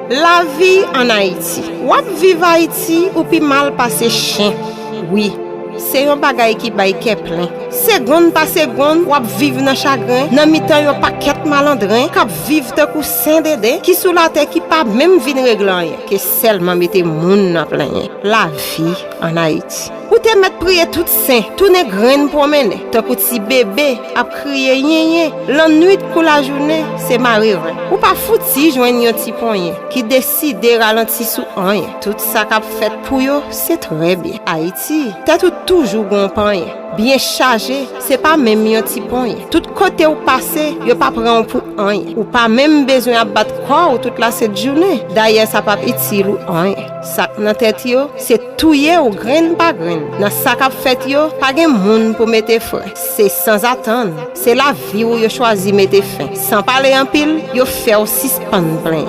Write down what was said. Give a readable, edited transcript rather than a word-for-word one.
La vie en Haïti. Ou vivre Haïti ou puis mal passer chien. Oui, c'est un bagay qui bail plein. Seconde par seconde, ou vivre dans chagrin, dans mi-temps yon paquet malandrin, k'ap vivre te kou saint dédé, qui sous la terre qui pas même vin régler, que seulement mette moun nan plein. La vie en Haïti. Ou te mettre prier tout saint, tout ne graine promener, te kou ti bébé ap crier yen la nuit kou la journée, c'est marivin. Ou pas fouti joindre yon ti ponyen, qui décide ralentir sous rien. Tout ça qu'a fait pour yo, c'est très bien. Haïti, t'as toujours gon ponyen. Bien chargé, c'est pas même yon ti ponyen. Tout côté ou passé, yo pas prend pour rien. Ou pas même besoin à battre corps toute la cette journée. D'ailleurs, ça pas utile ou rien. Ça nan tête yo, c'est touyer ou graine par graine. Dans ça qu'a fait yo, pas gen moun pour mettre frein. C'est sans attendre. C'est la vie où yo choisi mettre fin. Sans parler en pile, yo fait aussi suspendre plein.